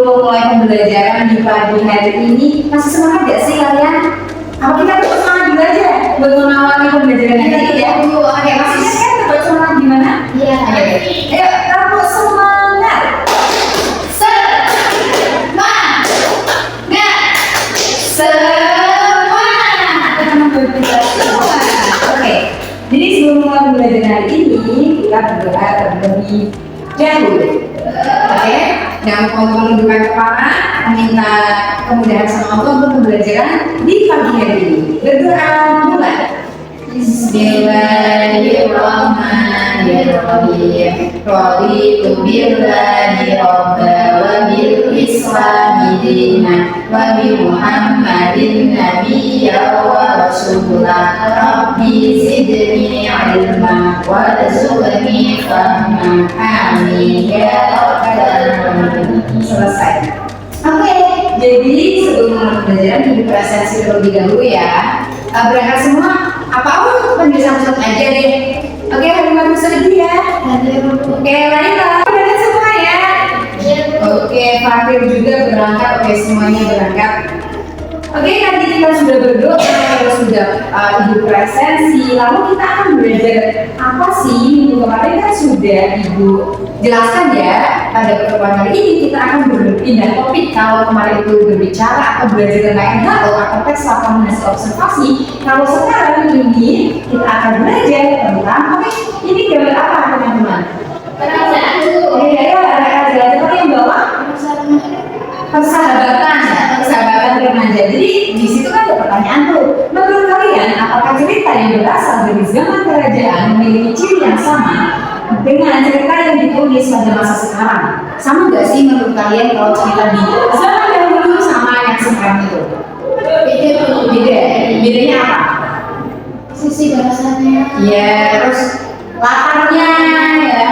mulai pembelajaran di pagi hari ini, masih semangat gak sih kalian? Apa kita tetap semangat dulu aja buat mengawali pembelajaran hari ini ya? Oke, masih kan tetap semangat gimana? Iya. Ayo, kamu semangat. Oke, jadi sebelum mulai pembelajaran hari ini, kita berdoa terlebih dahulu. Oke, jangan lupa menundukkan kepala, meminta kemudahan sama Allah untuk pembelajaran di pagi hari ini. Berdoa mulai. Bismillahirrahmanirrahim. Raditu billahi rabba wa bil islami dinan wa bi Muhammadin nabiyya wa rasulah. Rabbi zidni ilma warzuqni fahma. Amin ya rabbal alamin. Selesai. Oke, jadi sebelum pembelajaran di presentasi terlebih dahulu ya. Berangkat semua. Apa aku panggil satu-satu aja deh. Oke, Halimah sedih ya. Oke, Laila berangkat semua ya. Oke, Fakir juga berangkat. Oke, semuanya berangkat. Oke, nanti kita sudah berdoa, kita sudah Ibu presensi, lalu kita akan belajar apa sih? Minggu kemarin kan sudah Ibu jelaskan ya. Pada pertemuan hari ini kita akan berpindah topik. Kalau kemarin itu berbicara atau belajar tentang NHO atau teks laporan hasil observasi, kalau sekarang ini kita akan belajar tentang ini gambar apa teman-teman? Oke, ya, ada yang bawa persahabatan remaja. Jadi di situ kan ada pertanyaan tuh. Menurut kalian, apakah cerita yang berasal dari zaman kerajaan memiliki ciri yang sama dengan cerita yang ditulis pada masa sekarang? Sama nggak sih menurut kalian kalau cerita di zaman dahulu sama yang sekarang itu? Beda. Bedanya apa? Sisi bahasanya. Ya, terus latarnya ya.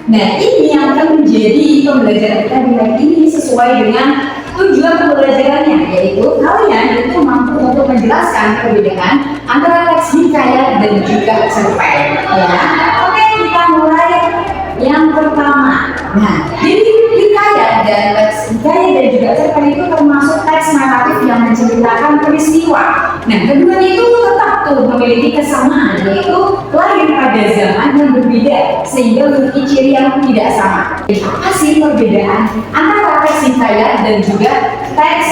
Nah, ini yang akan menjadi pembelajaran kita di hari ini sesuai dengan tujuan pembelajarannya, yaitu kalian itu mampu untuk menjelaskan perbedaan antara teks hikayat dan juga cerpen. Ya, oke, kita mulai yang pertama. Nah, jadi hikayat dan teks hikayat dan juga cerpen itu termasuk teks naratif yang menceritakan peristiwa. Nah, keduanya itu tetap tuh memiliki kesamaan, yaitu lahir pada zaman yang berbeda sehingga memiliki ciri yang tidak sama. Jadi, apa sih perbedaan antara teks hikayat dan juga teks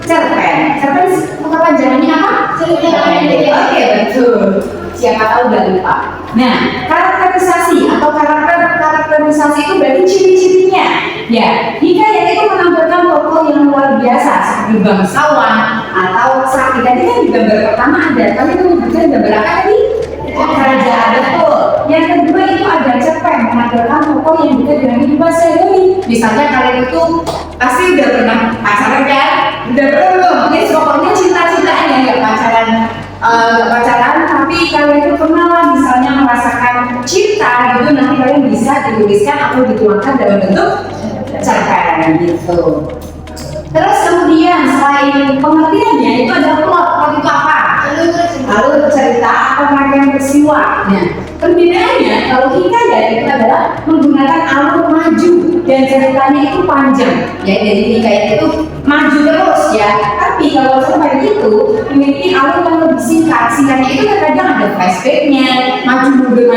cerpen? Cerpen kepanjangannya apa? Cerpen. Oke, betul. Siapa tahu udah lupa. Nah, karakterisasi atau karakterisasi itu berarti ciri-cirinya. Ya, hikayat itu menampilkan tokoh yang luar biasa seperti bangsawan atau sakti. Tadi kan di gambar pertama ada, tapi itu menyebutkan gambar apa tadi? Kerajaan, betul. Yang kedua itu ada cerpen, menampilkan tokoh yang dekat dengan kehidupan sehari-hari. Misalnya kalian itu pasti udah pernah pacaran kan? Udah pernah belum? Ini pokoknya cinta-cintaan ya, nggak pacaran, tapi kalian itu pernah lah misalnya merasakan cinta gitu, nanti kalian bisa dituliskan atau dituangkan dalam bentuk cerpen gitu. Terus kemudian selain pengertiannya itu ada plot itu apa? Lalu cerita atau rangkaian peristiwa. Nah, perbedaannya kalau hikayat itu adalah menggunakan alur maju dan ceritanya itu panjang. Ya, jadi hikayat itu maju terus ya. Tapi kalau cerpen itu memiliki alur yang lebih singkat. Singkatnya itu kadang ada flashbacknya, maju mundur,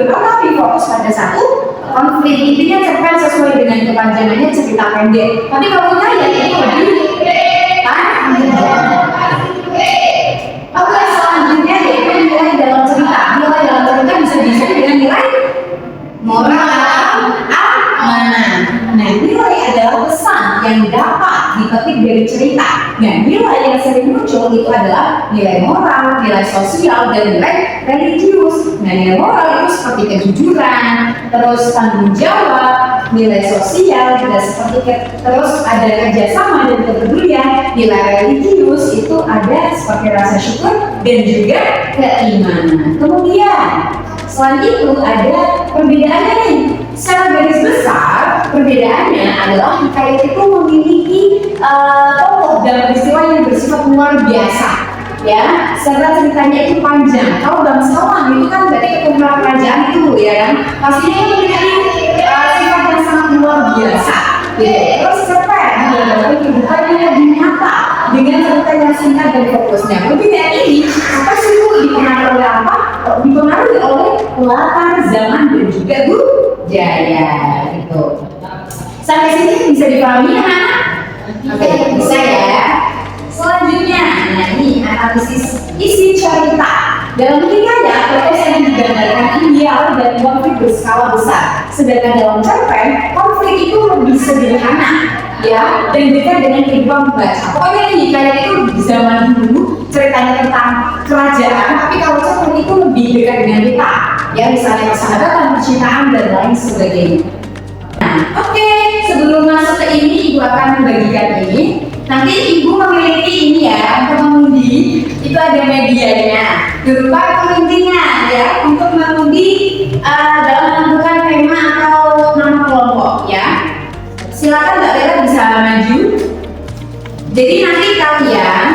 tapi fokus pada satu konflik. Intinya cerpen sesuai dengan kepanjangannya cerita pendek. Tapi kalau hikayat itu lebih Oke, selanjutnya yaitu nilai dalam cerita. Nilai dalam cerita bisa diisi dengan nilai moral atau amanah. Nah, nilai adalah pesan yang dapat dipetik dari cerita. Nah, nilai yang sering muncul itu adalah nilai moral, nilai sosial, dan nilai religius. Nah, nilai moral itu seperti kejujuran, terus tanggung jawab, nilai sosial juga seperti terus ada kerjasama dan kepedulian. Nilai religius itu ada seperti rasa syukur dan juga keimanan. Kemudian selain itu ada perbedaannya nih. Secara garis besar perbedaannya adalah hikayat itu memiliki tokoh dan peristiwa yang bersifat luar biasa, ya, serta ceritanya itu panjang. Kalau bangsawan itu kan berarti ketumbuhan kerajaan itu, ya kan, pastinya memiliki sifat yang sangat luar biasa. Gitu. Terus cerpen menggambarkan kehidupan yang lebih nyata dengan cerita yang singkat dan fokusnya. Mungkin yang ini apa sih Bu dipengaruhi oleh apa? Dipengaruhi oleh latar zaman dan juga budaya gitu. Sampai sini bisa dipahami ya? Oke, bisa ya. Selanjutnya, nah ini analisis isi cerita. Dalam hikayat, proses yang digambarkan ideal dan konflik berskala besar. Sedangkan dalam cerpen, konflik itu lebih sederhana, ya, dan dekat dengan kehidupan pembaca. Pokoknya ini hikayat itu di zaman dulu ceritanya tentang kerajaan, tapi kalau cerpen itu lebih dekat dengan kita, ya, misalnya persahabatan, percintaan dan lain sebagainya. Nah, oke, sebelum masuk ke ini, Ibu akan membagikan ini. Nanti Ibu memiliki ini ya, untuk mengundi, itu ada medianya, berupa pengundinya ya, untuk mengundi dalam menentukan tema atau nama kelompok ya. Silakan Mbak Bella bisa maju. Jadi nanti kalian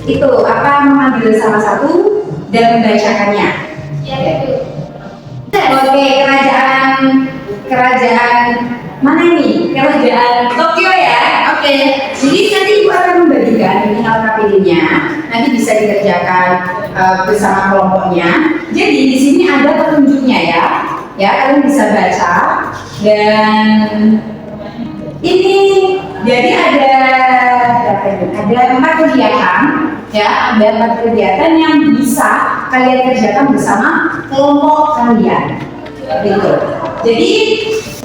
itu apa mengambil salah satu dan membacakannya. Ya, betul. Oke, kerajaan mana ini? Kerajaan Tokyo ya. Oke. Jadi nanti Ibu akan membagikan ini LKPD-nya. Nanti bisa dikerjakan bersama kelompoknya. Jadi di sini ada petunjuknya ya. Ya, kalian bisa baca dan ini jadi ada berapa ini? Ada 4 kegiatan ya, ada 4 kegiatan yang bisa kalian kerjakan bersama kelompok kalian. Gitu. Jadi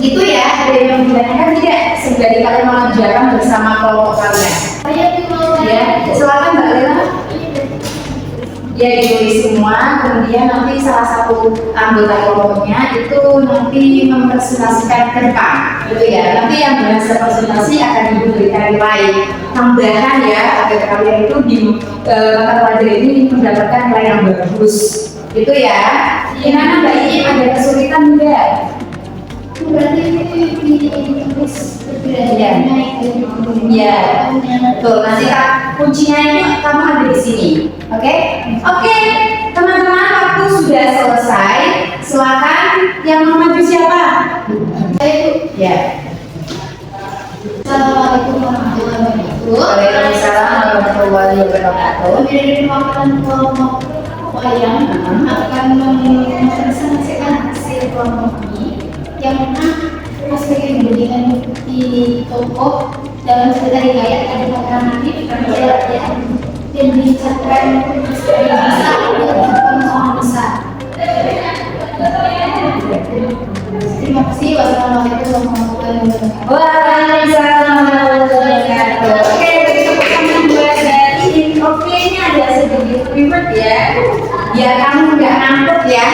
itu ya, ada yang ditanyakan tidak sebagai kalian mengerjakan bersama kelompok kalian. Saya mau Ya, silakan Mbak Lena. Ya, ditulis semua, kemudian nanti salah satu anggota kelompoknya itu nanti mempresentasikan ke depan, gitu ya. Nanti yang berhasil presentasi akan diberikan nilai tambahan ya, agar kalian itu di mata pelajaran ini mendapatkan nilai yang bagus, gitu ya. Gimana Mbak Ini ada kesulitan enggak? berarti itu ditulis berbeda Iya, betul. Nanti kuncinya ini kamu ada di sini, oke? Oke, teman-teman, waktu sudah selesai. Silakan yang mau maju siapa? Saya itu. Ya. Assalamualaikum warahmatullahi wabarakatuh. Waalaikumsalam warahmatullahi wabarakatuh. Kami dari mewakilkan kelompok wayang akan mempresentasikan hasil kelompok ini yang mana hasil yang diberikan di toko dalam cerita hikayat ada alternatif dan diucapkan besar dengan besar. Terima kasih. Wassalamualaikum warahmatullahi wabarakatuh. Waalaikumsalam warahmatullahi wabarakatuh. Oke, begitu pertanyaan buat dari oke, ini ada sedikit reward ya. Biar kamu nggak ngantuk ya.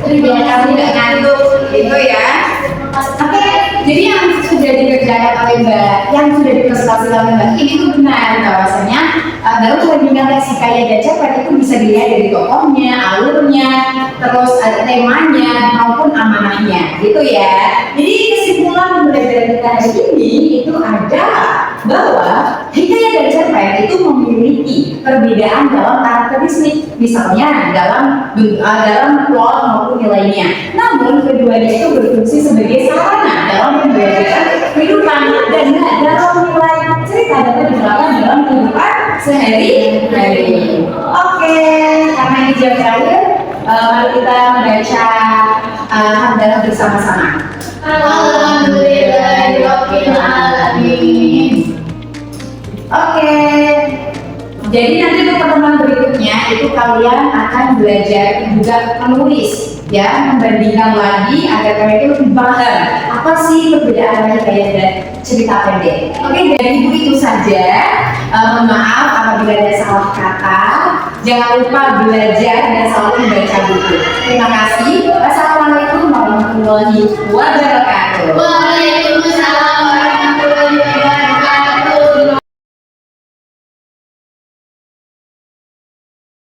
Biar kamu nggak ngantuk, gitu ya. Oke, jadi yang sudah dikerjakan oleh Mbak, yang sudah dipresentasikan oleh Mbak ini itu benar bahwasanya dalam perbandingan teks hikayat dan cerpen itu bisa dilihat dari tokohnya, alurnya, terus ada temanya maupun amanahnya, gitu ya. Jadi kesimpulan pembelajaran kita hari ini itu adalah bahwa hikayat dan cerpen itu memiliki perbedaan dalam karakteristik, misalnya dalam plot maupun nilainya. Namun keduanya itu berfungsi sebagai sarana dalam pembelajaran kehidupan dan dalam nilai cerita dapat diterapkan dalam kehidupan sehari-hari. Oke, karena ini jam terakhir, mari kita membaca hamdalah bersama-sama. Alhamdulillahirabbil alamin. Oke. Jadi nanti untuk pertemuan berikutnya itu kalian akan belajar juga menulis, ya, membandingkan lagi agar kalian itu lebih paham apa sih perbedaan antara hikayat dan cerita pendek. Oke, dari Ibu itu saja. Mohon maaf apabila ada salah kata. Jangan lupa belajar dan selalu membaca buku. Terima kasih. Wassalamualaikum warahmatullahi wabarakatuh.